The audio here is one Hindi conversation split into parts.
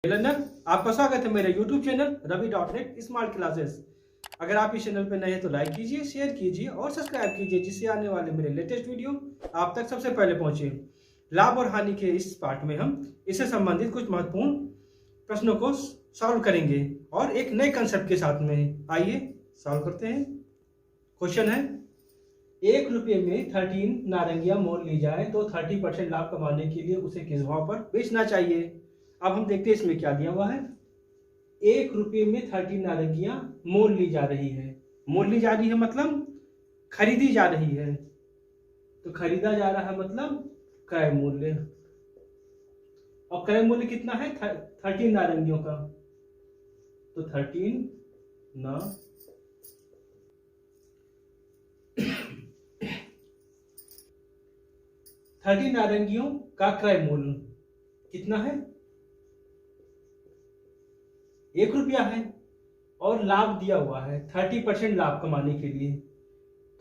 लंदन, आपका स्वागत है मेरे YouTube channel ravi.net smart classes. अगर आप इस चैनल पर नए हैं तो लाइक कीजिए, शेयर कीजिए और सब्सक्राइब कीजिए, जिससे आने वाले मेरे लेटेस्ट वीडियो आप तक सबसे पहले पहुंचे। लाभ और हानि के इस पार्ट में हम इससे संबंधित कुछ महत्वपूर्ण प्रश्नों को सॉल्व करेंगे और एक नए कंसेप्ट के साथ में। आइए सॉल्व करते हैं। क्वेश्चन है, 1 रुपये में 13 नारंगियां मोल ली जाए तो 30% लाभ कमाने के लिए उसे किस भाव पर बेचना चाहिए। अब हम देखते हैं इसमें क्या दिया हुआ है। 1 रुपये में 13 नारंगियां मोल ली जा रही है। मोल ली जा रही है मतलब खरीदी जा रही है, तो खरीदा जा रहा है मतलब क्रय मूल्य। और क्रय मूल्य कितना है 13 नारंगियों का, तो 13 ना 30 नारंगियों का क्रय मूल्य कितना है, 1 रुपया है। और लाभ दिया हुआ है 30% लाभ कमाने के लिए,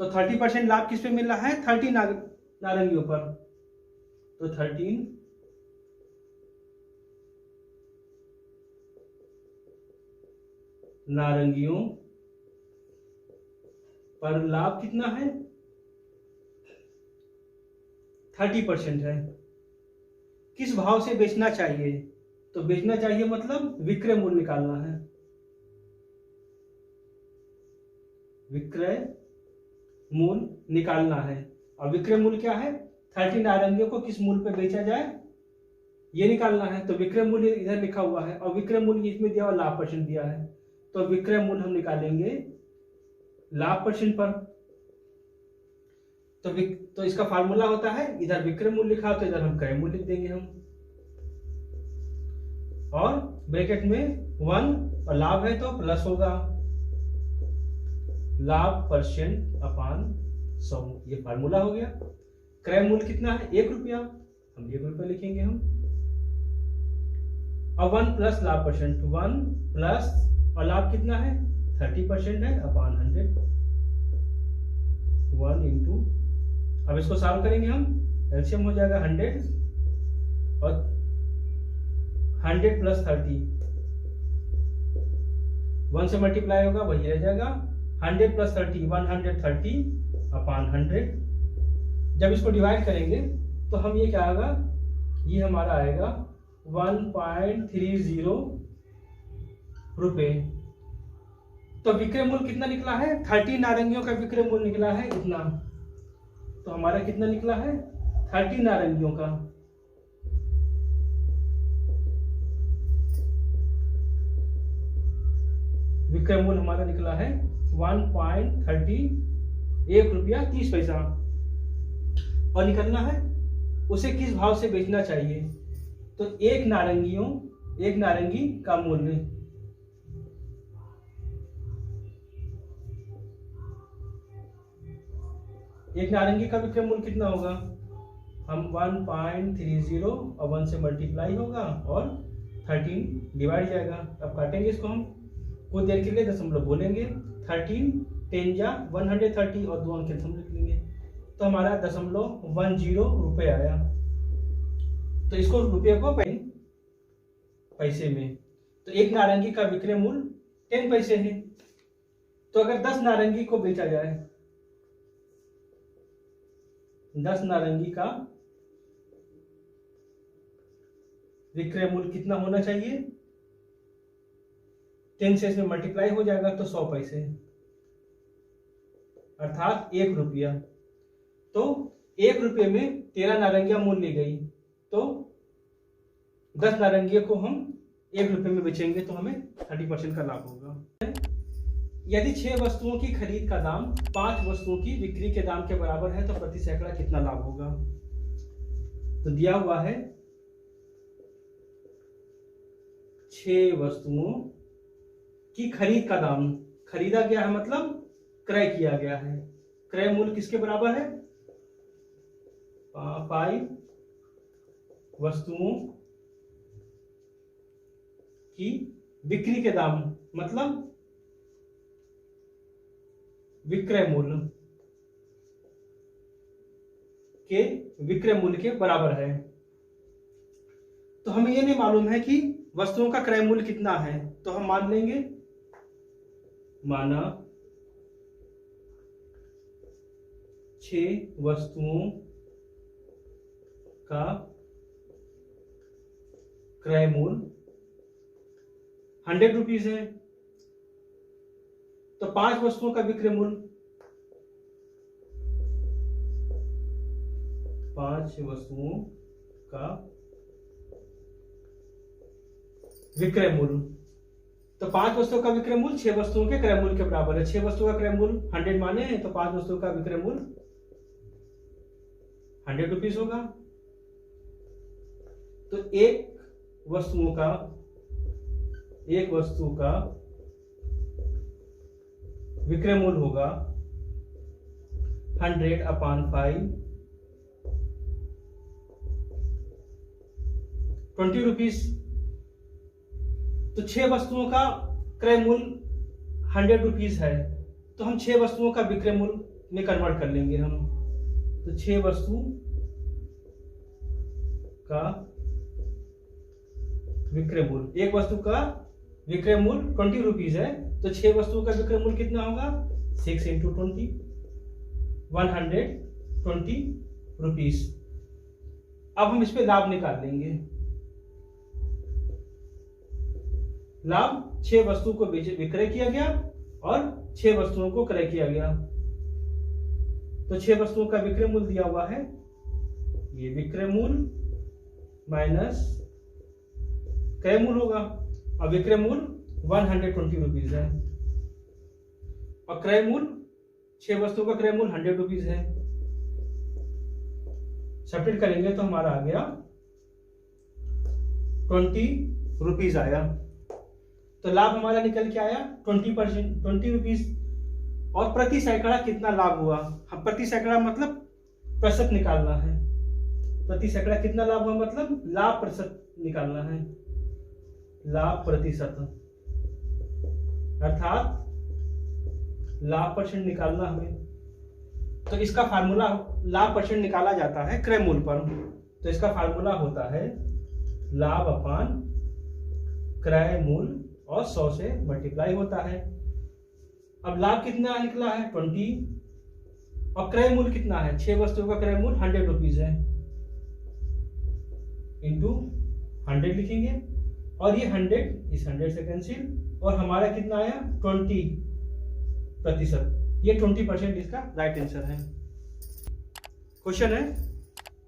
तो 30% लाभ किस पे मिल रहा है 30 नारंगियों पर, तो 13 नारंगियों पर लाभ कितना है 30% है। किस भाव से बेचना चाहिए, तो बेचना चाहिए मतलब विक्रय मूल्य निकालना है। विक्रय मूल्य निकालना है, और विक्रय मूल्य क्या है 30 नारंगियों को किस मूल्य पे बेचा जाए ये निकालना है। तो विक्रय मूल्य इधर लिखा हुआ है और विक्रय मूल्य इसमें दिया हुआ लाभ परसेंट दिया है, तो विक्रय मूल्य हम निकालेंगे लाभ परसेंट पर। तो इसका फार्मूला होता है, इधर विक्रय मूल्य लिखा तो इधर हम क्रय मूल्य लिख देंगे हम, और ब्रैकेट में 1 और लाभ है तो प्लस होगा लाभ परसेंट अपान 100, ये फार्मूला हो गया। क्रय मूल्य कितना है 1 रुपया, हम 1 रुपया लिखेंगे हम, और 1 प्लस लाभ परसेंट 1 प्लस और लाभ कितना है 30% है अपान 100, 1 इंटू। अब इसको सॉल्व करेंगे हम, एलसीएम हो जाएगा 100 और 100 प्लस 30, 1 से मल्टीप्लाई होगा वही रह जाएगा 100 प्लस 30 130 अपान 100। जब इसको डिवाइड करेंगे तो हम ये क्या आएगा, ये हमारा आएगा 1.30 रुपए। तो विक्रय मूल्य कितना निकला है 30 नारंगियों का विक्रय मूल्य निकला है इतना, तो हमारा कितना निकला है 30 नारंगियों का। विक्रय मूल्य हमारा निकला है 1.31 रुपया 30 पैसा। और निकलना है उसे किस भाव से बेचना चाहिए, तो एक नारंगी का मूल्य, एक नारंगी का विक्रय मूल्य कितना होगा, हम 1.30 और 1 से मल्टीप्लाई होगा और 13 डिवाइड जाएगा। अब काटेंगे इसको हम कुछ देर के लिए, दशमलव बोलेंगे 13 10 जा 130 और 2 अंक हम लिख लेंगे, तो हमारा 0.10 रुपये आया। तो इसको रुपये को पैसे में, तो एक नारंगी का विक्रय मूल्य 10 पैसे है। तो अगर 10 नारंगी को बेचा जाए, 10 नारंगी का विक्रय मूल्य कितना होना चाहिए, 10 से इसमें मल्टीप्लाई हो जाएगा तो 100 पैसे, अर्थात 1 रुपया। तो 1 रुपये में 13 नारंगियां मोल ली गई, तो 10 नारंगियों को हम 1 रुपये में बेचेंगे तो हमें 30% का लाभ होगा। यदि 6 वस्तुओं की खरीद का दाम 5 वस्तुओं की बिक्री के दाम के बराबर है तो प्रति सैकड़ा कितना लाभ होगा। तो दिया हुआ है 6 वस्तुओं की खरीद का दाम, खरीदा गया है मतलब क्रय किया गया है, क्रय मूल्य किसके बराबर है 5 वस्तुओं की बिक्री के दाम मतलब विक्रय मूल्य के विक्रय मूल्य के बराबर है। तो हमें ये नहीं मालूम है कि वस्तुओं का क्रय मूल्य कितना है, तो हम मान लेंगे, माना 6 वस्तुओं का क्रय मूल्य 100 रुपीज है, तो 5 वस्तुओं का विक्रय मूल्य, 5 वस्तुओं का विक्रय मूल्य, तो 5 वस्तुओं का विक्रय मूल्य 6 वस्तुओं के क्रय मूल्य के बराबर है। 6 वस्तुओं का क्रय मूल्य 100 माने हैं, तो 5 वस्तुओं का विक्रय मूल्य 100 रुपीज होगा। तो एक वस्तु का विक्रय मूल्य होगा 100/5 20 रुपीज। तो 6 वस्तुओं का क्रय मूल्य 100 रुपीज है, तो हम 6 वस्तुओं का विक्रय मूल्य में कन्वर्ट कर लेंगे हम। तो 6 वस्तु का विक्रय मूल्य, एक वस्तु का विक्रय मूल्य 20 रुपीज है, तो 6 वस्तुओं का विक्रय मूल्य कितना होगा, 6 × 20, 120 रुपीज। अब हम इस पे लाभ निकाल लेंगे। लाभ 6 वस्तु को विक्रय किया गया और 6 वस्तुओं को क्रय किया गया, तो 6 वस्तुओं का विक्रय मूल्य दिया हुआ है, ये विक्रय मूल्य माइनस क्रय मूल्य होगा, और विक्रय मूल्य 120 रुपीज है, और क्रय मूल्य 6 वस्तुओं का क्रय मूल्य 100 रुपीज है। सब्ट्रैक्ट करेंगे तो हमारा आ गया 20 रुपीज आया। तो लाभ हमारा निकल के आया 20%, 20 रुपीज। और प्रति सैकड़ा कितना लाभ हुआ, हम प्रति सैकड़ा मतलब प्रतिशत निकालना है। प्रति सैकड़ा कितना लाभ हुआ मतलब लाभ प्रतिशत निकालना है, लाभ प्रतिशत, अर्थात लाभ परसेंट निकालना हमें। तो इसका फार्मूला, लाभ परसेंट निकाला जाता है क्रय मूल्य पर, तो इसका फार्मूला होता है लाभ अपान क्रय मूल्य और 100 से मल्टीप्लाई होता है। अब लाभ कितना निकला है 20, और क्रय मूल्य कितना है, 6 वस्तुओं का क्रय मूल्य 100 रुपीज है, इंटू 100 लिखेंगे, और ये 100 इस 100 से कैंसिल, और हमारा कितना आया 20%। ये 20% इसका राइट आंसर है। क्वेश्चन है,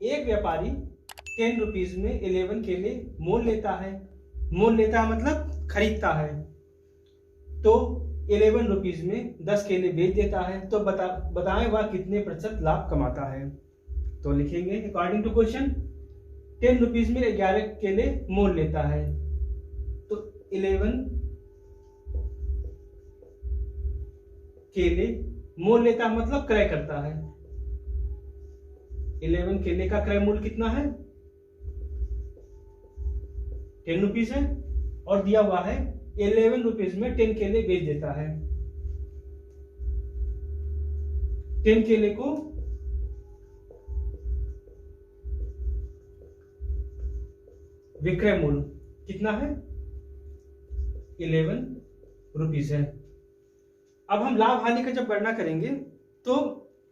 एक व्यापारी 10 रुपीज में 11 केले मोल लेता है, मोल लेता है मतलब खरीदता है, तो 11 रुपीज में 10 केले बेच देता है, तो बताएं वह कितने प्रतिशत लाभ कमाता है। तो लिखेंगे अकॉर्डिंग टू क्वेश्चन 10 रुपीज में 11 केले मोल लेता है, तो 11 केले मोल लेता मतलब क्रय करता है। 11 केले का क्रय मूल्य कितना है 10 रुपीज है, और दिया हुआ है 11 रुपीज में 10 केले बेच देता है। 10 केले को विक्रय मूल्य कितना है 11 रुपीज है। अब हम लाभ हानि का जब गणना करेंगे तो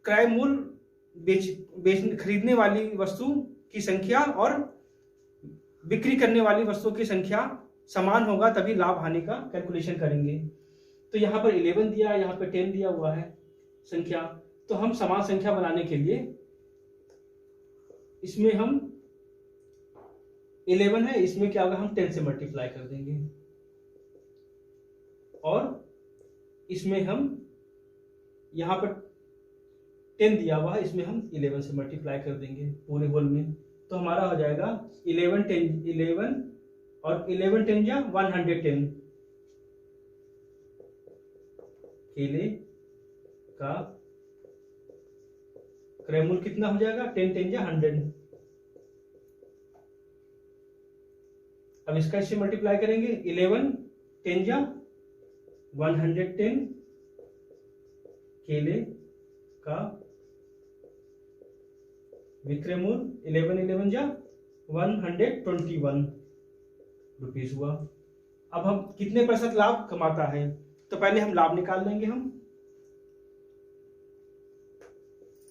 क्रय मूल्य खरीदने वाली वस्तु की संख्या और बिक्री करने वाली वस्तुओं की संख्या समान होगा, तभी लाभ हानि का कैलकुलेशन करेंगे। तो यहाँ पर 11 दिया, यहाँ पर 10 दिया हुआ है संख्या, तो हम समान संख्या बनाने के लिए इसमें हम 11 है, इसमें क्या होगा हम 10 से मल्टीप्लाई कर देंगे, और इसमें हम यहाँ पर 10 दिया हुआ है, इसमें हम 11 से मल्टीप्लाई कर देंगे पूरे होल में, तो हमारा हो जाएगा 11 और 11 10 या 110 केले का क्रय मूल्य कितना हो जाएगा 10 10 या 100। अब इसका इससे मल्टीप्लाई करेंगे 11 10 या 110 केले का विक्रय मूल्य 11 11 या 121 रुपीज हुआ। अब हम कितने प्रतिशत लाभ कमाता है, तो पहले हम लाभ निकाल लेंगे हम।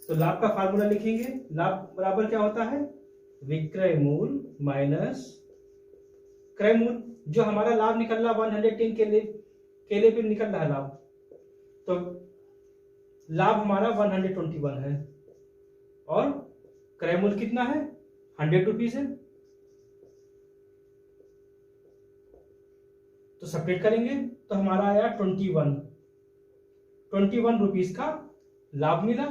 तो लाभ का फार्मूला लिखेंगे, लाभ बराबर क्या होता है, विक्रय मूल्य माइनस क्रय मूल्य। जो हमारा लाभ निकल रहा 110 केले पे निकल रहा है लाभ, तो लाभ हमारा 121 है और क्रय मूल्य कितना है, 100 रुपीज है। तो सब्ट्रैक्ट करेंगे तो हमारा आया 21 रुपीज का लाभ मिला।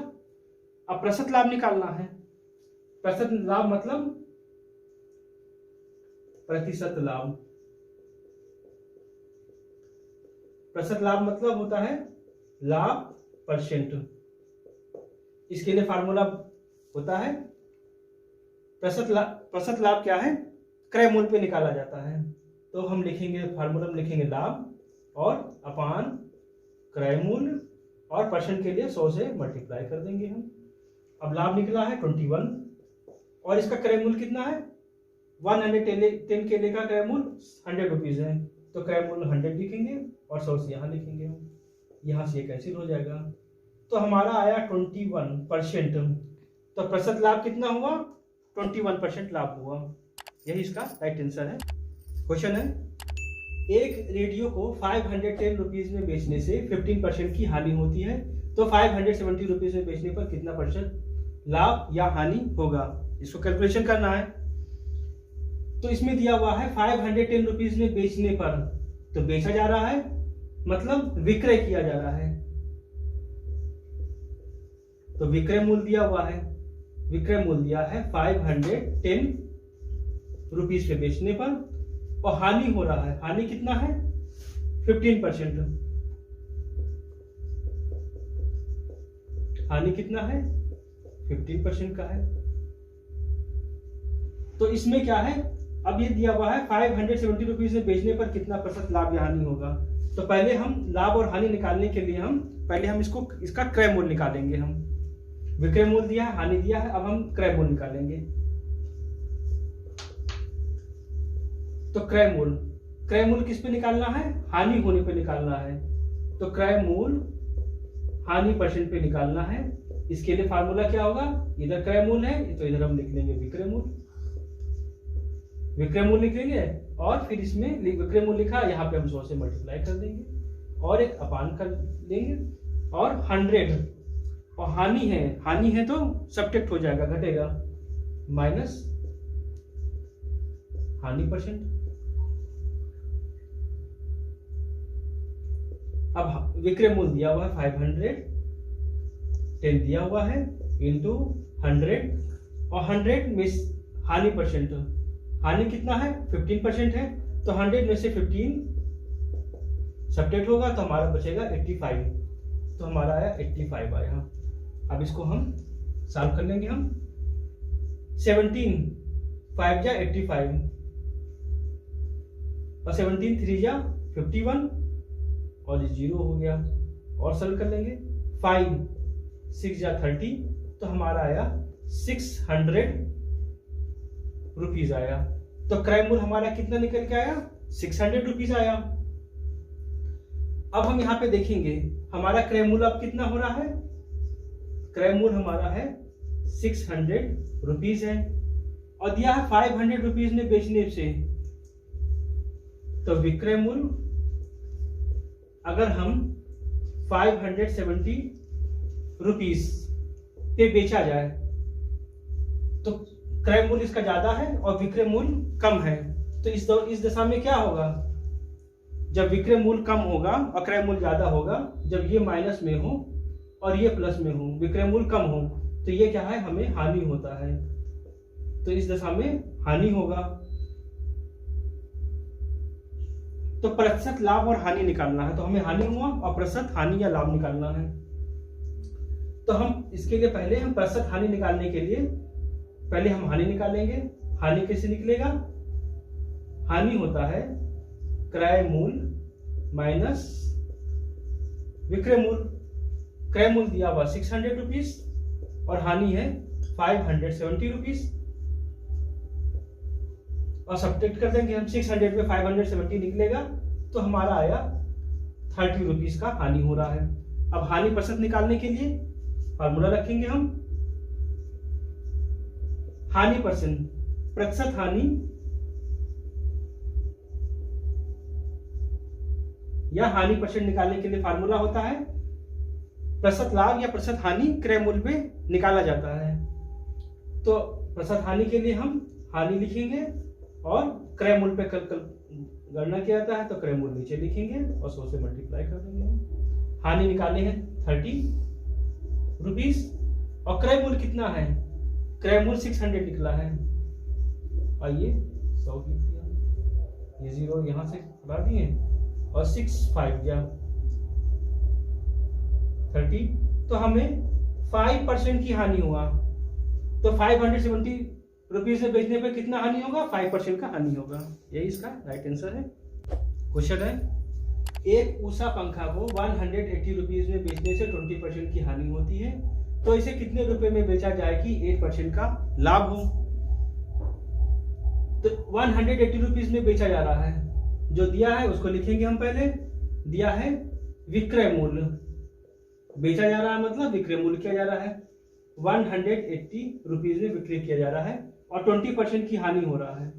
अब प्रतिशत लाभ निकालना है। प्रतिशत लाभ मतलब प्रतिशत लाभ। प्रतिशत लाभ मतलब होता है लाभ परसेंट। इसके लिए फार्मूला होता है प्रतिशत लाभ क्या है, क्रय मूल्य पे निकाला जाता है। तो हम लिखेंगे फार्मूला में लिखेंगे लाभ और अपान क्रय मूल्य और परसेंट के लिए 100 से मल्टीप्लाई कर देंगे हम। अब लाभ निकला है 21 और इसका क्रय मूल्य कितना है, 110 केले का क्रय मूल्य 100 रुपीज है। तो क्रय मूल्य 100 लिखेंगे और 100 से यहाँ लिखेंगे हम, यहाँ से ये कैंसिल हो जाएगा। तो हमारा आया 21%। तो प्रतिशत लाभ कितना हुआ, 21% लाभ हुआ। यही इसका राइट आंसर है। क्वेश्चन है, एक रेडियो को 510 रुपीज में बेचने से 15% की हानि होती है, तो 570 रुपीज में बेचने पर कितना % लाभ या हानि होगा। इसको कैलकुलेशन करना है। तो इसमें दिया हुआ है 510 रुपीज में बेचने पर, तो बेचा जा रहा है मतलब विक्रय किया जा रहा है। तो विक्रय मूल्य दिया हुआ है, विक्रय मूल्य दिया है 510 रुपीज पे बेचने पर, और हानि हो रहा है, हानि कितना है 15%। हानि कितना है 15% का है। तो इसमें क्या है, अब ये दिया हुआ है 570 रुपीज में बेचने पर कितना % लाभ या हानि होगा। तो पहले हम लाभ और हानि निकालने के लिए हम इसका क्रय मूल्य निकालेंगे। हम विक्रय मूल्य दिया है, हानि दिया है, अब हम क्रय मूल्य निकालेंगे। तो क्रय मूल्य किस पे निकालना है, हानि होने पे निकालना है। तो क्रय मूल्य हानि % पे निकालना है। इसके लिए फार्मूला क्या होगा, इधर क्रय मूल्य है तो इधर हम लिख लेंगे विक्रय मूल्य। विक्रय मूल्य लिख लेंगे और फिर इसमें विक्रय मूल्य लिखा, यहाँ पे हम 100 से मल्टीप्लाई कर देंगे और एक अपान कर देंगे और 100। और हानि है तो सब्ट्रैक्ट हो जाएगा, घटेगा, माइनस हानि %। अब विक्रय मूल्य दिया हुआ है 510 दिया हुआ है इंटू 100 और 100 में हानि %। हानि कितना है 15% है, तो 100 में से 15 सब्ट्रैक्ट होगा तो हमारा बचेगा 85। तो हमारा आया 85 आया। अब इसको हम सॉल्व कर लेंगे हम। 17 5 जा 85 और 17 3 जा 51 और ये 0 हो गया। और सॉल्व कर लेंगे, 5 6 जा 30, तो हमारा आया 600 रुपीज आया। तो क्रय मूल्य हमारा कितना निकल के आया, 600 रुपीज आया। अब हम यहाँ पे देखेंगे हमारा क्रय मूल्य अब कितना हो रहा है, क्रय मूल्य हमारा है 600 रुपीज है और दिया है 500 रुपीज में बेचने से। तो विक्रय मूल्य अगर हम 570 रुपीज पे बेचा जाए तो क्रय मूल्य इसका ज्यादा है और विक्रय मूल्य कम है। तो इस दशा में क्या होगा, जब विक्रय मूल्य कम होगा और क्रय मूल्य ज्यादा होगा, जब ये माइनस में हो और ये प्लस में हो, विक्रय मूल्य कम हो, तो ये क्या है, हमें हानि होता है। तो इस दशा में हानि होगा। तो प्रतिशत लाभ और हानि निकालना है, तो हमें हानि हुआ और प्रतिशत हानि या लाभ निकालना है। तो हम इसके लिए पहले हम प्रतिशत हानि निकालने के लिए पहले हम हानि निकालेंगे। हानि कैसे निकलेगा, हानि होता है क्रय मूल्य माइनस विक्रय मूल्य। क्रय मूल्य दिया हुआ 600 रुपीज और हानि है 570 रुपीज। और सब्ट्रैक्ट कर देंगे हम। 600 में 570 निकलेगा तो हमारा आया 30 रुपीज का हानि हो रहा है। अब हानि प्रतिशत निकालने के लिए फार्मूला रखेंगे हम। हानि परसेंट, प्रतिशत हानि या हानि परसेंट निकालने के लिए फार्मूला होता है प्रतिशत लाभ या प्रतिशत हानि क्रय मूल्य पे निकाला जाता है। तो प्रतिशत हानि के लिए हम हानि लिखेंगे और क्रय मूल्य पे कल गणना किया जाता है तो क्रय मूल्य नीचे लिखेंगे और 100 से मल्टीप्लाई कर देंगे। हानि निकालने हैं 30 रुपीज और क्रय मूल्य कितना है, क्रय मूल्य 600 निकला है। आइए 100 लिख दिया, ये 0 यहां से हटा दिए और 6 5 या 30, तो हमें 5% की हानि हुआ। तो 570 रुपीज से बेचने पे कितना हानि होगा, 5% का हानि होगा। यही इसका राइट आंसर है। क्वेश्चन है, एक उषा पंखा को 180 रुपीज में बेचने से 20% की हानि होती है, तो इसे कितने रुपए में बेचा जाए कि 8% का लाभ हो। तो 180 रुपीज में बेचा जा रहा है, जो दिया है उसको लिखेंगे हम। पहले दिया है विक्रय मूल्य, बेचा जा रहा है मतलब विक्रय मूल्य किया जा रहा है। 180 रुपीज में बिक्री किया जा रहा है और 20% की हानि हो रहा है।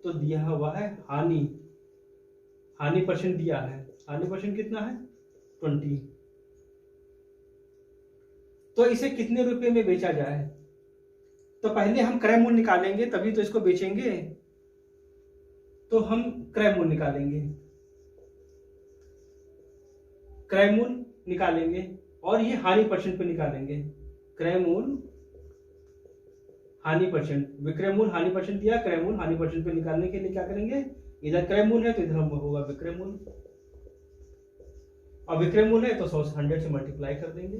तो दिया हुआ है हानि, हानि परसेंट दिया है। हानि परसेंट कितना है, 20। तो इसे कितने रुपए में बेचा जाए, तो पहले हम क्रय मूल्य निकालेंगे तभी तो इसको बेचेंगे। तो हम क्रय मूल्य निकालेंगे, क्रय मूल्य निकालेंगे और ये हानि परसेंट पे निकालेंगे। क्रय मूल्य हानि परसेंट, विक्रय मूल्य हानि परसेंट दिया, क्रय मूल्य हानि परसेंट पे निकालने के लिए क्या करेंगे, इधर क्रय मूल्य है तो इधर होगा विक्रय मूल्य, और विक्रय मूल्य है तो 100 से मल्टीप्लाई कर देंगे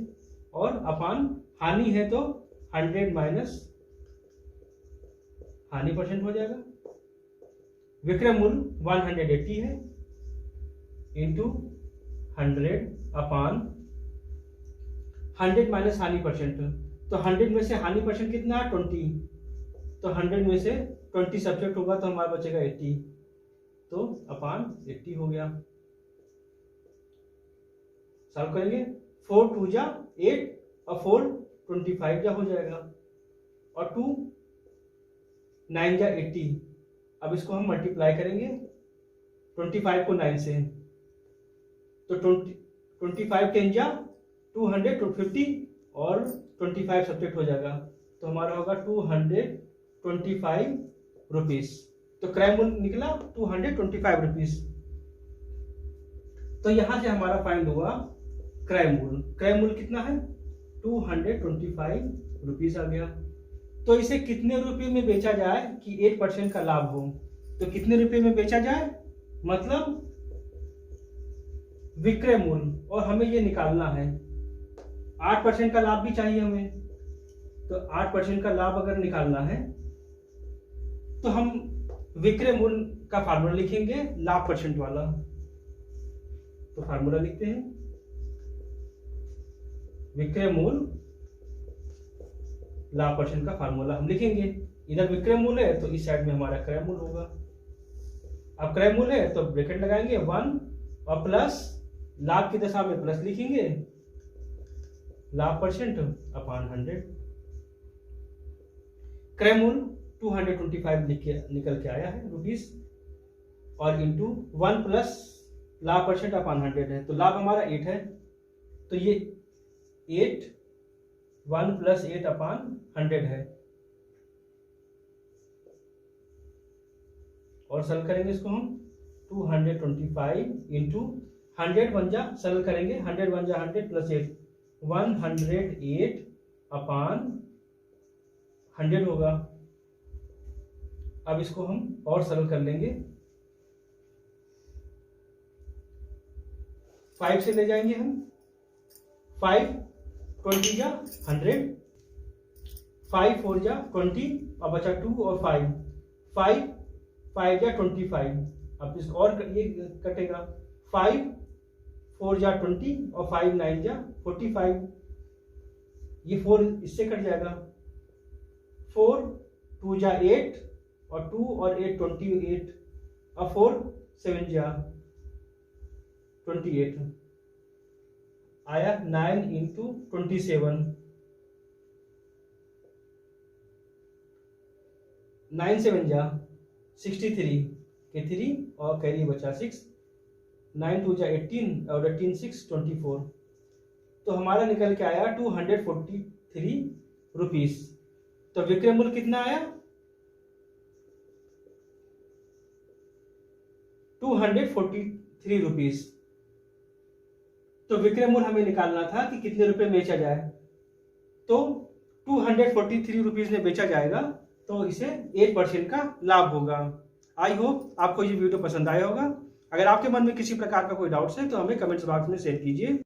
और अपान हानि है तो 100 माइनस हानि परसेंट हो जाएगा। विक्रय मूल्य 180 है इंटू 100 अपान 100 माइनस हानि परसेंट। तो 100 में से हानि परसेंट कितना है, 20। तो 100 में से 20 सब्ट्रैक्ट होगा तो हमारा बचेगा 80, तो अपान 80 हो गया। सॉल्व करेंगे, 4 2 जा 8 और 4 25 जा हो जाएगा और 2 9 जा 80। अब इसको हम मल्टीप्लाई करेंगे 25 को 9 से, तो 25 10 जा 200 250 और 25 सब्ट्रैक्ट हो जाएगा तो हमारा होगा 225 रुपीज। तो क्रय मूल्य निकला 225 रुपीज। तो यहां से हमारा फाइंड हुआ क्रय मूल्य। क्रय मूल्य कितना है, 225 रुपीज आ गया। तो इसे कितने रुपए में बेचा जाए कि 8% का लाभ हो। तो कितने रुपए में बेचा जाए मतलब विक्रय मूल्य, और हमें ये निकालना है 8% का लाभ भी चाहिए हमें। तो 8% का लाभ अगर निकालना है तो हम विक्रय मूल्य का फार्मूला लिखेंगे लाभ परसेंट वाला। तो फार्मूला लिखते हैं, विक्रय मूल्य लाभ परसेंट का फार्मूला हम लिखेंगे। इधर विक्रय मूल्य है तो इस साइड में हमारा क्रय मूल्य होगा। अब क्रय मूल्य है तो ब्रैकेट लगाएंगे 1 और प्लस लाभ की दशा में प्लस लिखेंगे, लाभ परसेंट अपान 100। क्रय मूल्य 225 निकल के आया है रुपीस और इंटू 1 प्लस लाभ परसेंट अपान 100 है। तो लाभ हमारा 8 है तो ये 8 1 प्लस 8 अपान 100 है। और सरल करेंगे इसको हम 225 इंटू 100 बन जा, सरल करेंगे 100 बन जा 100 प्लस 8 108 अपान 100 होगा। अब इसको हम और सरल कर लेंगे, 5 से ले जाएंगे हम, 5 20 जा 100, 5 4 जा 20 और बचा 2 और 5 5 5 जा 25। अब इसको और ये कटेगा, 5 4 जा 20 और 5 9 जा 45। ये 4 इससे कट जाएगा, 4 2 जा 8 और 2 और 8 28, और 4 7 जा 28 आया। 9 इंटू 27, 9 7 जा 63 के 3 और कैरी बचा 6, 9 2 जा 18 और 18 6 24। तो हमारा निकल के आया 243 रुपीस। तो विक्रय मूल्य कितना आया? 243 रुपीस। तो विक्रय मूल्य हमें निकालना था कि कितने रुपए बेचा जाए। तो 243 रुपीस में बेचा जाएगा, तो इसे 8% का लाभ होगा। आई होप आपको ये वीडियो पसंद आया होगा। अगर आपके मन में किसी प्रकार का कोई डाउट्स है तो हमें कमेंट्स बॉक्स में शेयर कीजिए।